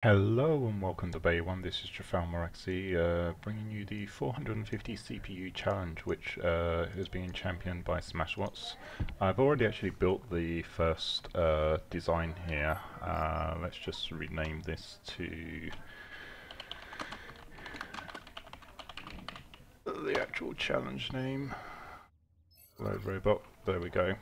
Hello and welcome to Bay 1, this is Jafalmaraxi, bringing you the 450 CPU challenge, which is being championed by Smash Wutz. I've already actually built the first design here. Let's just rename this to the actual challenge name. Load robot, there we go.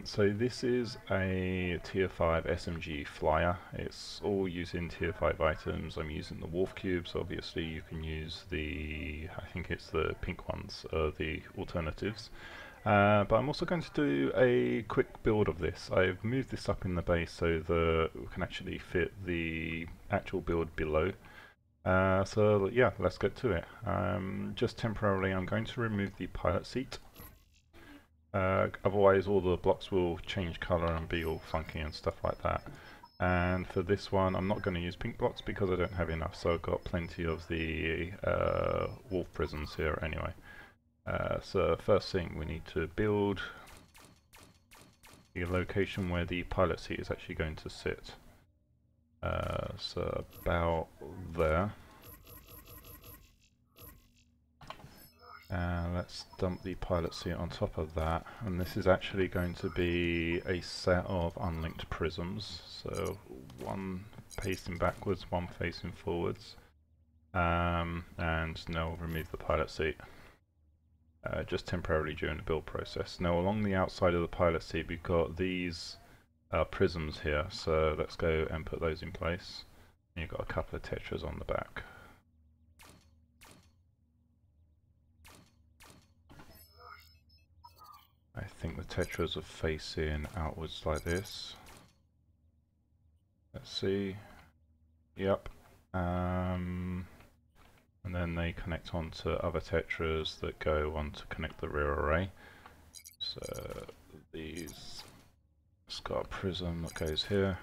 So this is a tier 5 SMG flyer. It's all using tier 5 items. I'm using the Wolf Cubes. Obviously you can use I think it's the pink ones, the alternatives. But I'm also going to do a quick build of this. I've moved this up in the base so that we can actually fit the actual build below. So yeah, let's get to it. Just temporarily I'm going to remove the pilot seat. Otherwise all the blocks will change colour and be all funky and stuff like that. And for this one I'm not going to use pink blocks because I don't have enough, so I've got plenty of the wolf prisms here anyway. So first thing, we need to build the location where the pilot seat is actually going to sit. So about there. Let's dump the pilot seat on top of that, and this is actually going to be a set of unlinked prisms, so one facing backwards, one facing forwards, and now we'll remove the pilot seat just temporarily during the build process. Now along the outside of the pilot seat we've got these prisms here, so let's go and put those in place. And you've got a couple of tetras on the back. I think the tetras are facing outwards like this. Let's see. Yep. And then they connect onto other tetras that go on to connect the rear array. So these, it's got a prism that goes here.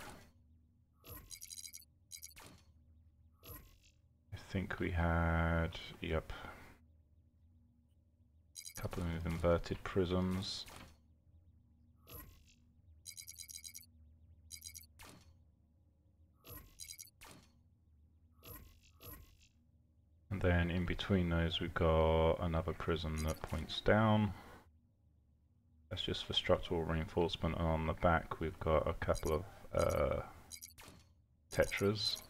I think we had, yep, a couple of inverted prisms. And then in between those we've got another prism that points down. That's just for structural reinforcement, and on the back we've got a couple of tetras,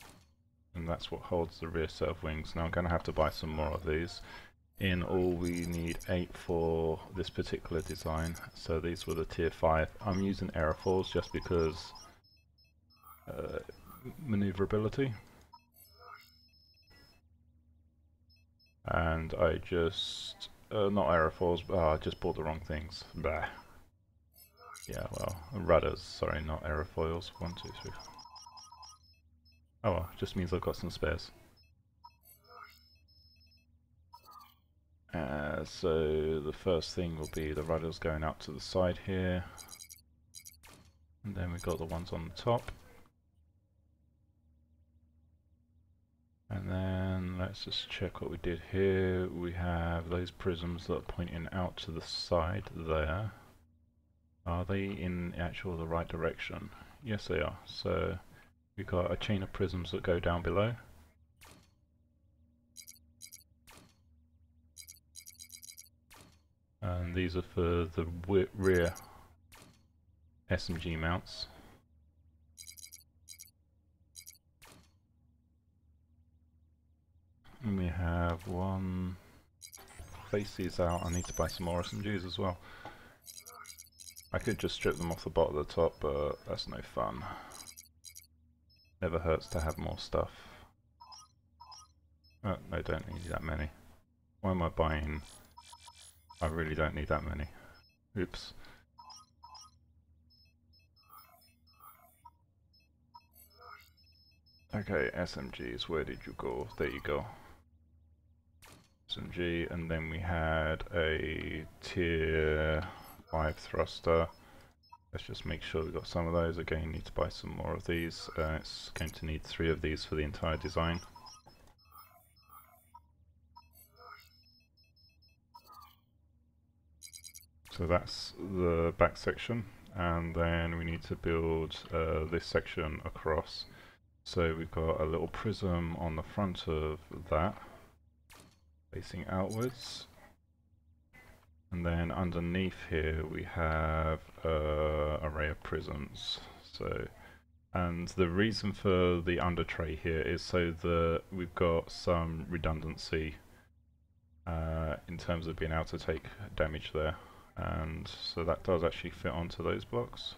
and that's what holds the rear set of wings. Now I'm going to have to buy some more of these. In all we need 8 for this particular design, so these were the tier 5. I'm using aerofoils just because maneuverability. And I just, not aerofoils, but I just bought the wrong things. Bah. Yeah, well, rudders, sorry, not aerofoils. 1, 2, 3. Oh well, just means I've got some spares. So the first thing will be the rudders going out to the side here. And then we've got the ones on the top. And then let's just check what we did here. We have those prisms that are pointing out to the side there. Are they in actual the right direction? Yes they are. So we've got a chain of prisms that go down below. And these are for the rear SMG mounts. And we have one, face these out. I need to buy some more SMGs as well. I could just strip them off the bottom of the top, but that's no fun. Never hurts to have more stuff. Oh, I don't need that many. Why am I buying? I really don't need that many. Oops. Okay, SMGs, where did you go? There you go. SMG, and then we had a tier 5 thruster. Let's just make sure we've got some of those. Again, need to buy some more of these. It's going to need 3 of these for the entire design. So that's the back section, and then we need to build this section across. So we've got a little prism on the front of that, facing outwards. And then underneath here we have an array of prisms. And the reason for the under tray here is so that we've got some redundancy in terms of being able to take damage there. And so that does actually fit onto those blocks.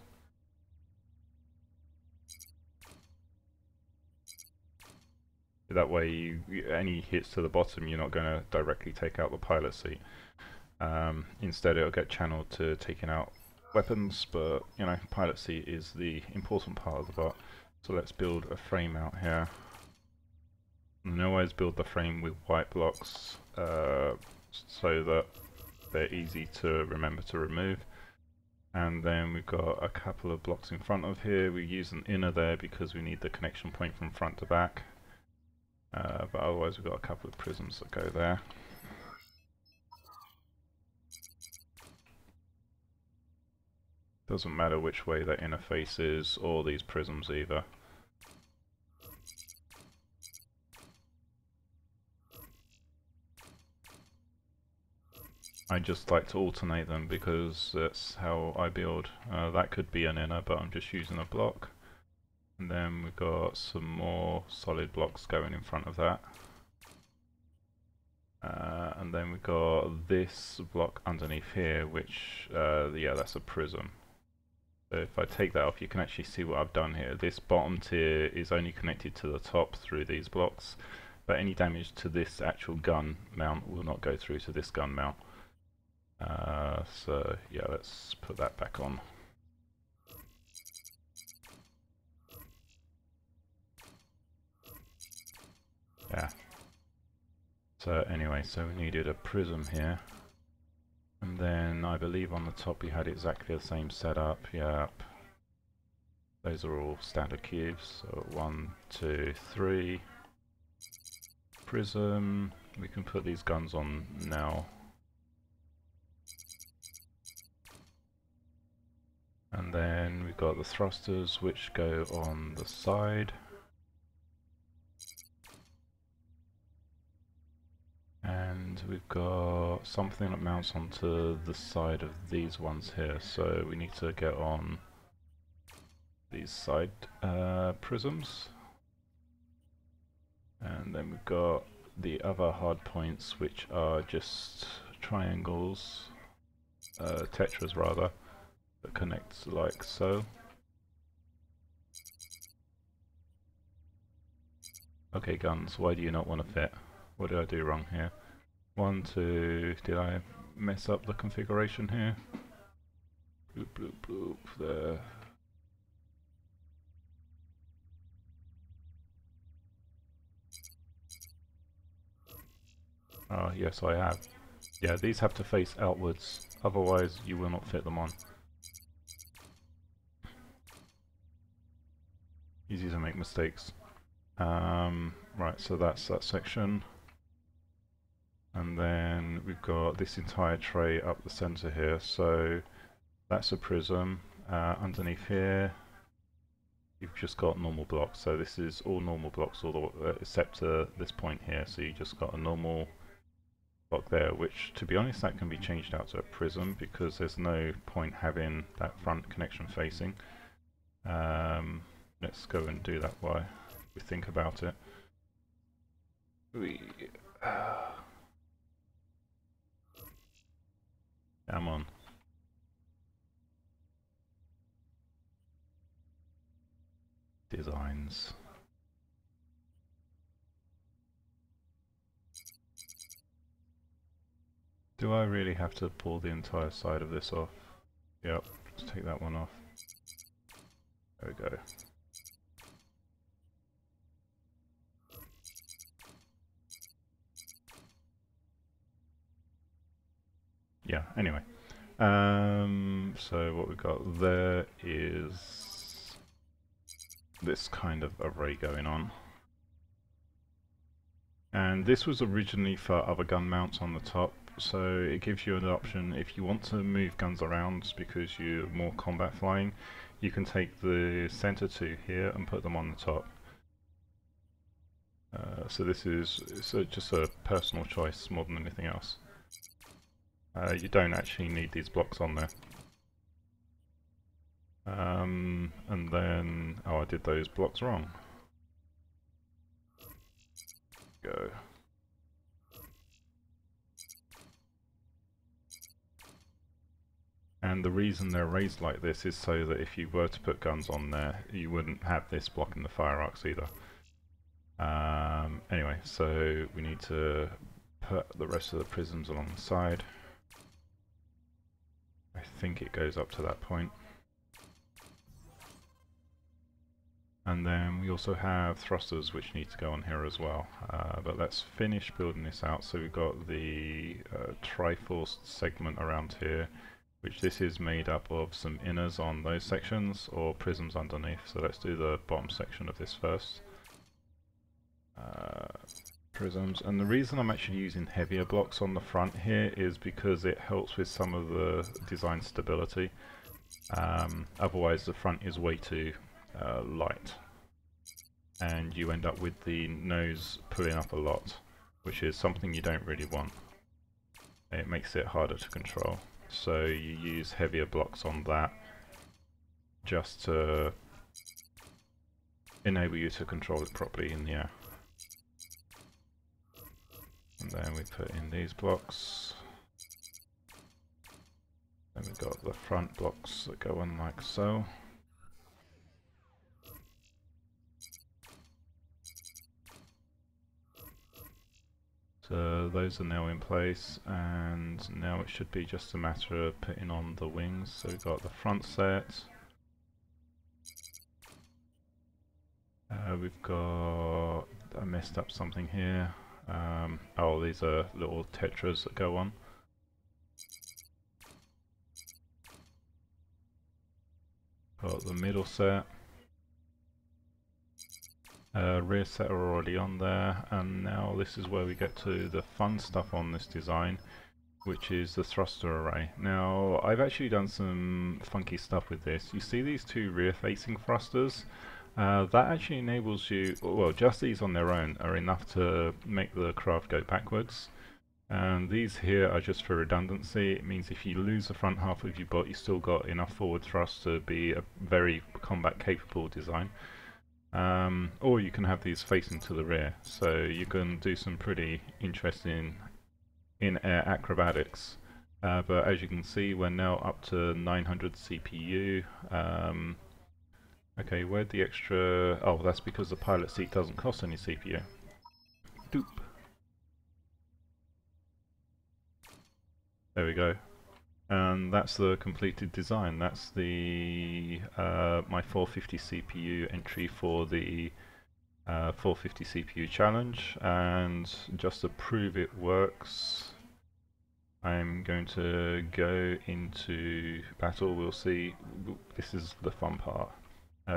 That way, any hits to the bottom, you're not going to directly take out the pilot seat. Instead, it'll get channeled to taking out weapons, but you know, pilot seat is the important part of the bot. So let's build a frame out here. And always build the frame with white blocks so that they're easy to remember to remove. And then we've got a couple of blocks in front of here. We use an inner there because we need the connection point from front to back. But otherwise we've got a couple of prisms that go there. Doesn't matter which way that interface is, or these prisms either. I just like to alternate them because that's how I build. That could be an inner, but I'm just using a block. And then we've got some more solid blocks going in front of that. And then we've got this block underneath here, which, yeah, that's a prism. So if I take that off, you can actually see what I've done here. This bottom tier is only connected to the top through these blocks, but any damage to this actual gun mount will not go through to this gun mount. So yeah, let's put that back on. Yeah. So anyway, so we needed a prism here. And then I believe on the top we had exactly the same setup. Yep. Those are all standard cubes. So 1, 2, 3. Prism. We can put these guns on now. And then we've got the thrusters which go on the side. And we've got something that mounts onto the side of these ones here, so we need to get on these side prisms. And then we've got the other hard points, which are just triangles, tetras rather, that connect like so. Okay guns, why do you not want to fit? What did I do wrong here? 1, 2, did I mess up the configuration here? Bloop, bloop, bloop, there. Ah, yes I have. Yeah, these have to face outwards, otherwise you will not fit them on. Easy to make mistakes. Right, so that's that section. And then we've got this entire tray up the center here, so that's a prism. Underneath here you've just got normal blocks, so this is all normal blocks all the except this point here, so you just got a normal block there, which to be honest that can be changed out to a prism because there's no point having that front connection facing. Let's go and do that while we think about it. Come on. Designs. Do I really have to pull the entire side of this off? Yep, let's take that one off. There we go. Yeah, anyway. So what we've got there is this kind of array going on. And this was originally for other gun mounts on the top, so it gives you an option if you want to move guns around because you're more combat flying, you can take the center two here and put them on the top. So this is just a personal choice more than anything else. You don't actually need these blocks on there. And then, oh, I did those blocks wrong. Go. And the reason they're raised like this is so that if you were to put guns on there, you wouldn't have this blocking the fire arcs either. Anyway, so we need to put the rest of the prisms along the side. I think it goes up to that point. And then we also have thrusters which need to go on here as well. But let's finish building this out. So we've got the Triforce segment around here, which this is made up of some inners on those sections or prisms underneath. So let's do the bottom section of this first. Prisms, and the reason I'm actually using heavier blocks on the front here is because it helps with some of the design stability. Otherwise the front is way too light and you end up with the nose pulling up a lot, which is something you don't really want. It makes it harder to control, so you use heavier blocks on that just to enable you to control it properly in the air. And then we put in these blocks. Then we've got the front blocks that go on like so. So those are now in place, and now it should be just a matter of putting on the wings. So we've got the front set. We've got, I messed up something here. Oh, these are little tetras that go on. Got the middle set. Rear set are already on there, and now this is where we get to the fun stuff on this design, which is the thruster array. Now, I've actually done some funky stuff with this. You see these two rear-facing thrusters? That actually enables you, well, just these on their own are enough to make the craft go backwards. And these here are just for redundancy. It means if you lose the front half of your bot, you still got enough forward thrust to be a very combat capable design. Or you can have these facing to the rear, so you can do some pretty interesting in-air acrobatics. But as you can see, we're now up to 900 CPU. Okay, where'd the extra... Oh, that's because the pilot seat doesn't cost any CPU. Doop. There we go. And that's the completed design. That's the my 450 CPU entry for the 450 CPU challenge. And just to prove it works, I'm going to go into battle. We'll see. This is the fun part.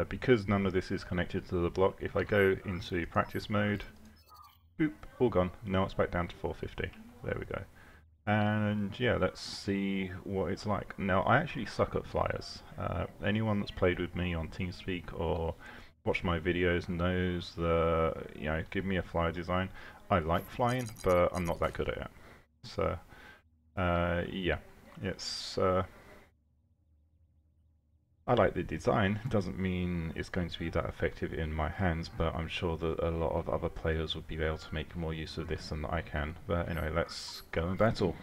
Because none of this is connected to the block, if I go into practice mode, boop, all gone. Now it's back down to 450. There we go. And yeah, let's see what it's like. Now, I actually suck at flyers. Anyone that's played with me on Teamspeak or watched my videos knows that, you know, give me a flyer design. I like flying, but I'm not that good at it. So, yeah, it's... I like the design. Doesn't mean it's going to be that effective in my hands, but I'm sure that a lot of other players would be able to make more use of this than I can. But anyway, let's go and battle.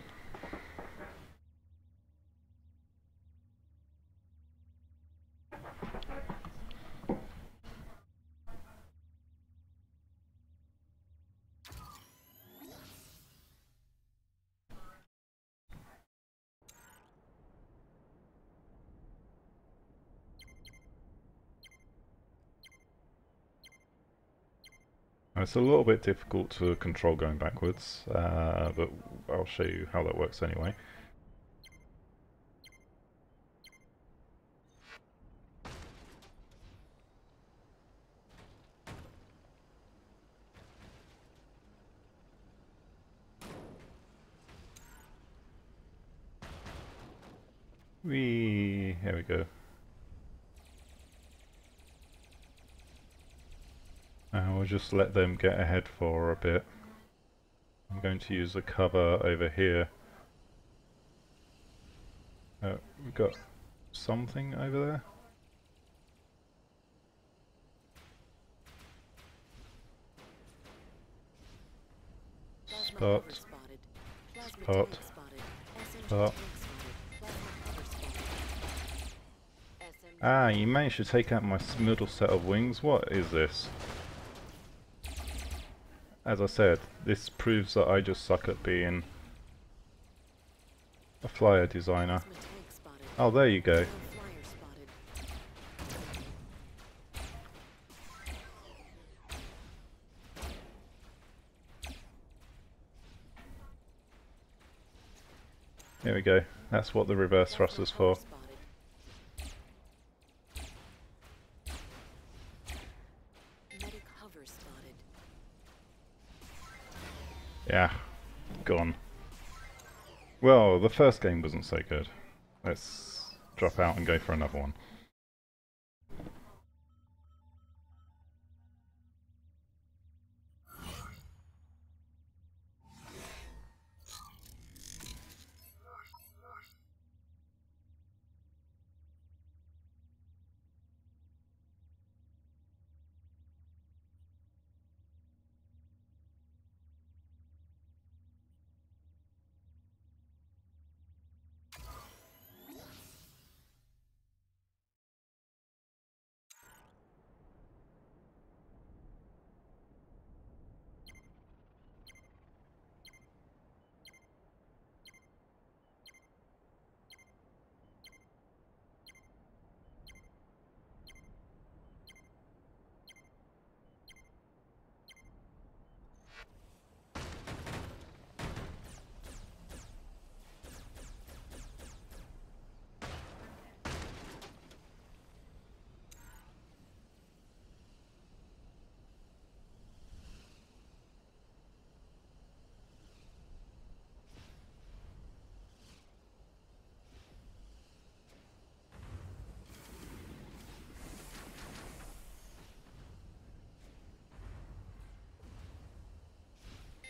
It's a little bit difficult to control going backwards, but I'll show you how that works anyway. Whee! Here we go. We'll just let them get ahead for a bit. I'm going to use a cover over here. We've got something over there. Spot. Spot. Spot. Ah, you managed to take out my middle set of wings. What is this? As I said, this proves that I just suck at being a flyer designer. Oh, there you go. Here we go. That's what the reverse thruster's for. Yeah, gone. Well, the first game wasn't so good. Let's drop out and go for another one.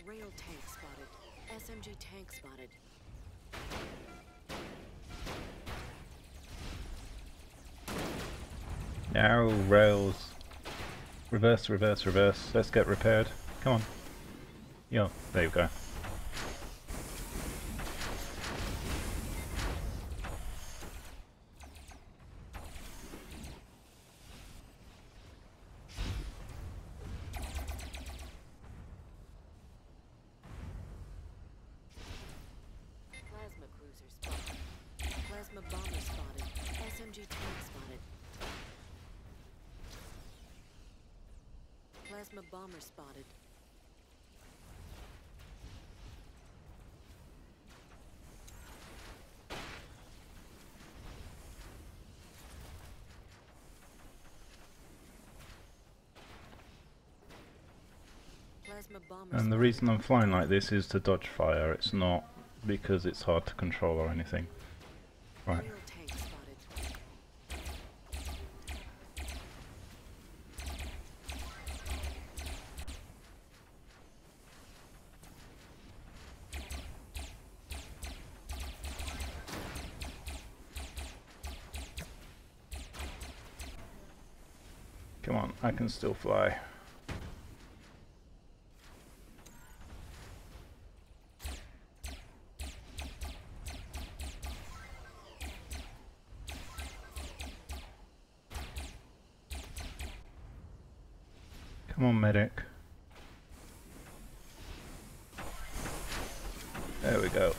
Rail tank spotted. SMG tank spotted. Now rails. Reverse, reverse, reverse. Let's get repaired. Come on. Yo, there you go. Plasma cruiser spotted. Plasma bomber spotted. SMG tank spotted. Plasma bomber spotted. Plasma bomber And the reason I'm flying like this is to dodge fire. It's not because it's hard to control or anything. Right. Rail tank spotted. Come on, I can still fly. Come on, medic. There we go.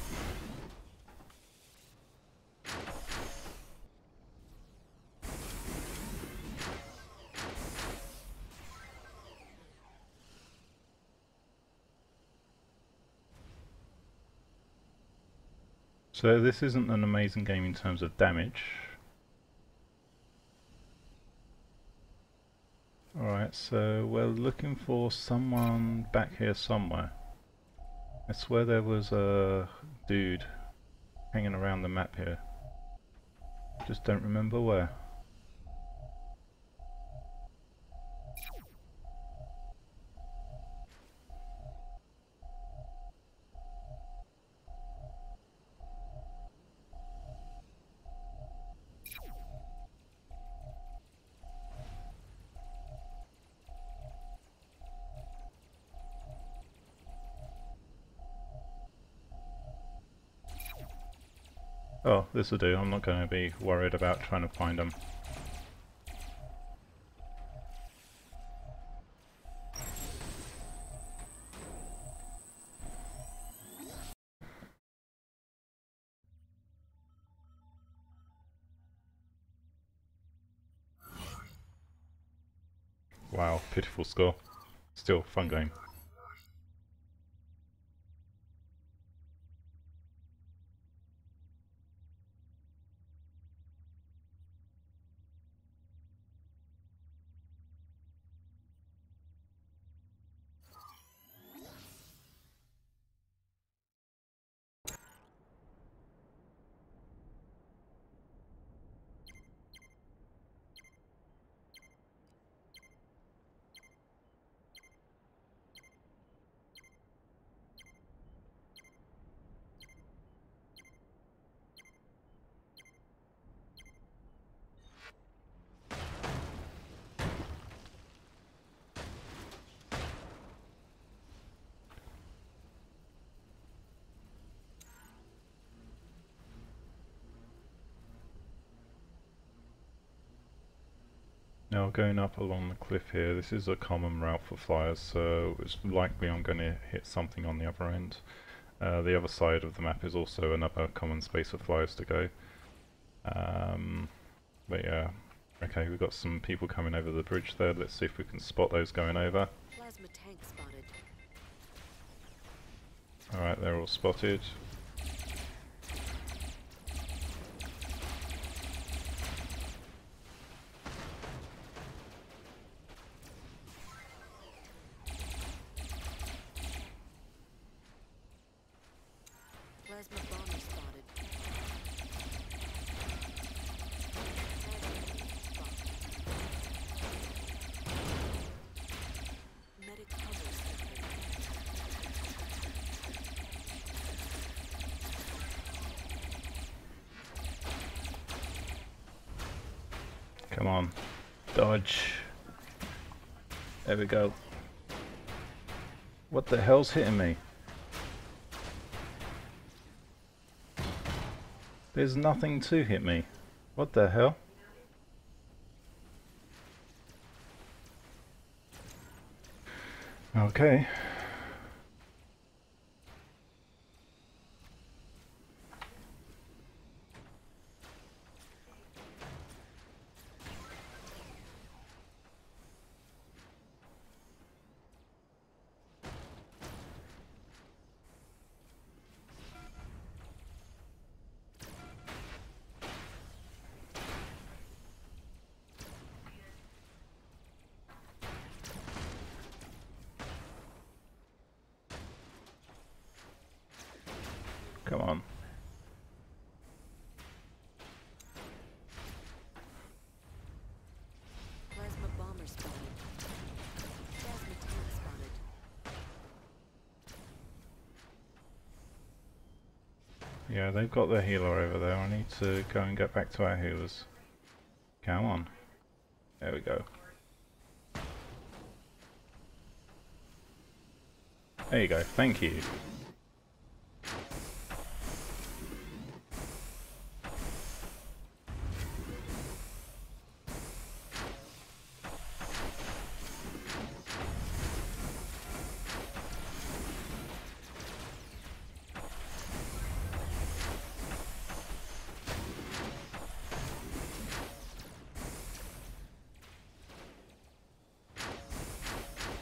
So this isn't an amazing game in terms of damage. Alright, so we're looking for someone back here somewhere. I swear there was a dude hanging around the map here. Just don't remember where. Oh, this will do. I'm not going to be worried about trying to find them. Wow, pitiful score. Still, fun game. Now going up along the cliff here, this is a common route for flyers, so it's likely I'm going to hit something on the other end. The other side of the map is also another common space for flyers to go. But yeah, okay, we've got some people coming over the bridge there. Let's see if we can spot those going over. Plasma tank spotted. Alright, they're all spotted. Plasma bomber spotted. Medic cover spotted. Come on. Dodge. There we go. What the hell's hitting me? There's nothing to hit me. What the hell? Okay. Come on. Plasma bomber spotted. Plasma tank spotted. Yeah, they've got their healer over there. I need to go and get back to our healers. Come on. There we go. There you go. Thank you.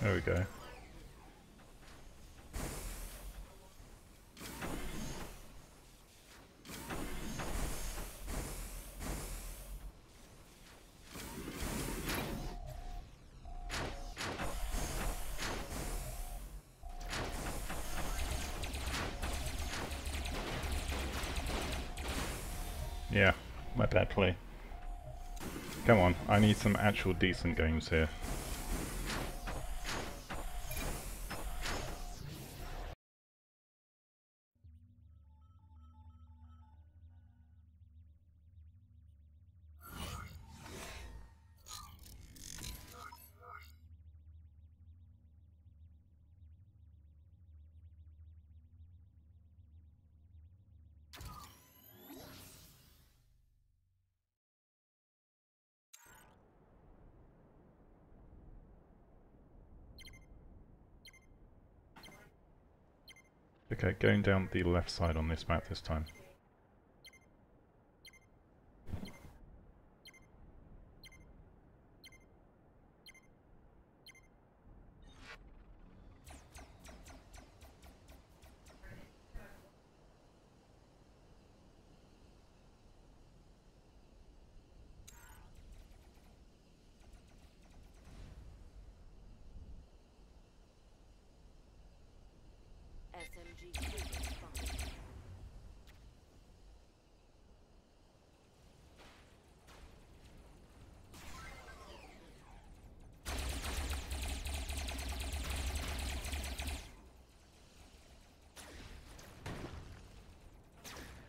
There we go. Yeah, my bad play. Come on, I need some actual decent games here. Okay, going down the left side on this map this time. SMG cruiser spotted.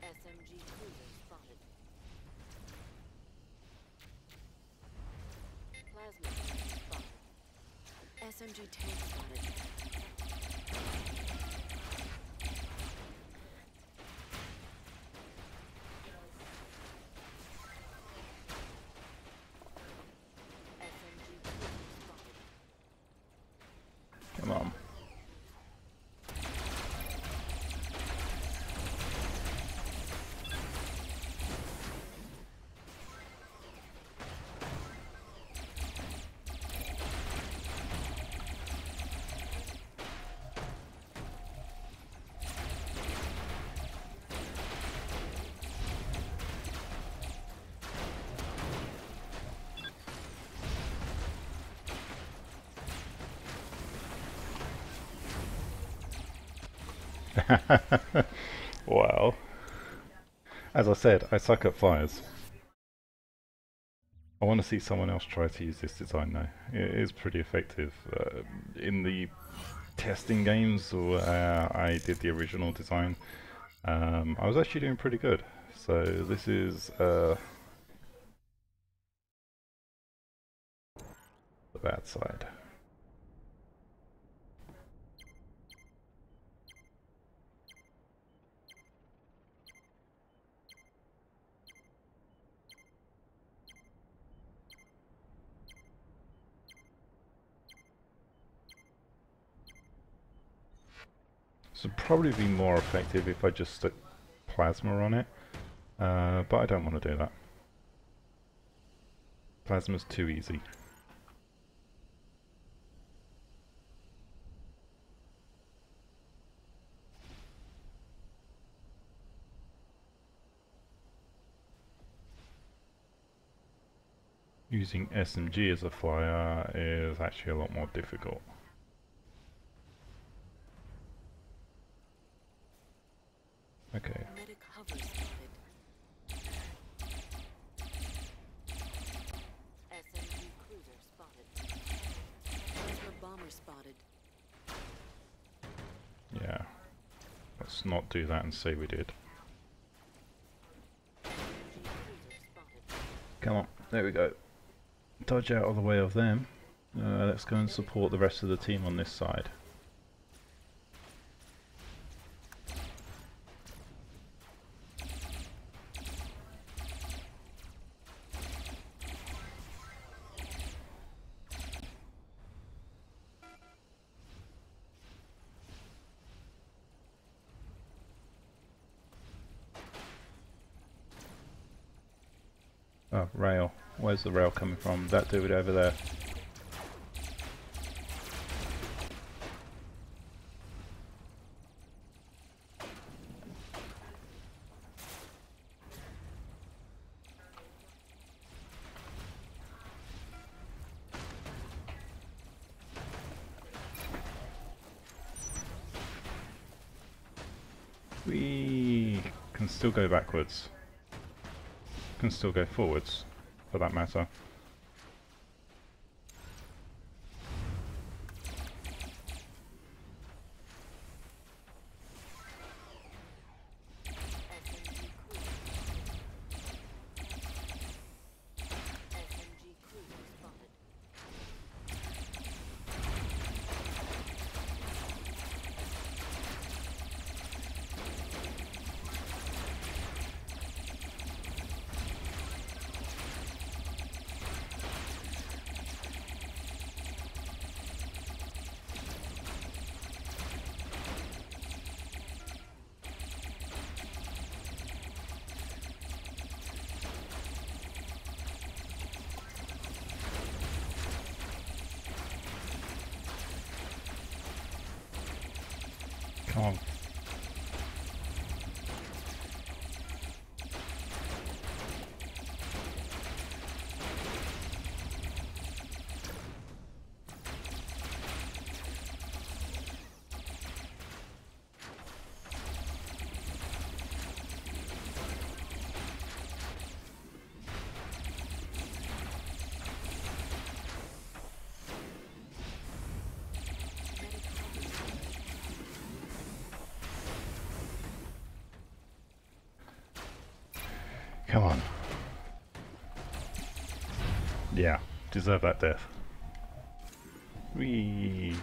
SMG cruiser spotted. Plasma tank spotted. SMG tank spotted. Come on. Wow. As I said, I suck at fires. I want to see someone else try to use this design though. It is pretty effective. In the testing games, I did the original design. I was actually doing pretty good. So this is the bad side. This would probably be more effective if I just stuck plasma on it, but I don't want to do that. Plasma's too easy. Using SMG as a flyer is actually a lot more difficult. Okay. Medic hover spotted. SMG cruiser spotted. Plasma bomber spotted. Yeah. Let's not do that and say we did. SMG cruiser spotted. Come on, there we go. Dodge out of the way of them. Let's go and support the rest of the team on this side. Oh, rail. Where's the rail coming from? That dude over there. We can still go backwards. Can still go forwards, for that matter. SMG cruiser spotted. Come on. Come on. Yeah, deserve that death. Whee!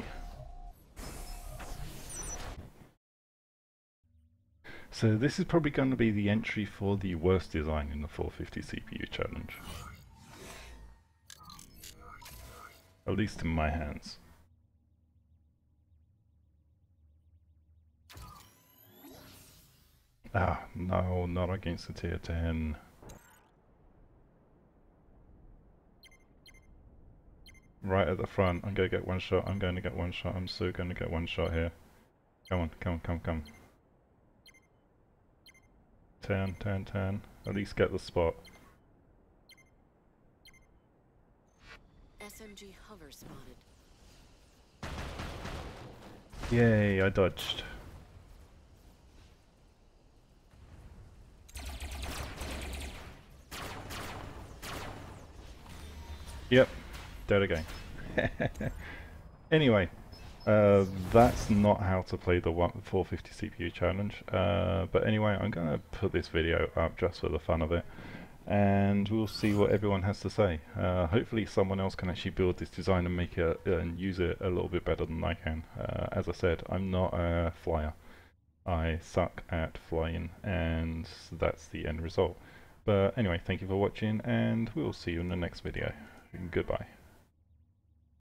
So this is probably going to be the entry for the worst design in the 450 CPU challenge. At least in my hands. Ah, no, not against the tier 10. Right at the front, I'm going to get one shot, I'm going to get one shot, I'm so going to get one shot here. Come on, come on, come on, come on. Turn, turn, turn. At least get the spot. SMG hover spotted. Yay, I dodged. Yep, dead again. Anyway, that's not how to play the 450 CPU challenge. But anyway, I'm going to put this video up just for the fun of it, and we'll see what everyone has to say. Hopefully someone else can actually build this design and make it and use it a little bit better than I can. As I said, I'm not a flyer. I suck at flying, and that's the end result. But anyway, thank you for watching, and we'll see you in the next video. Goodbye.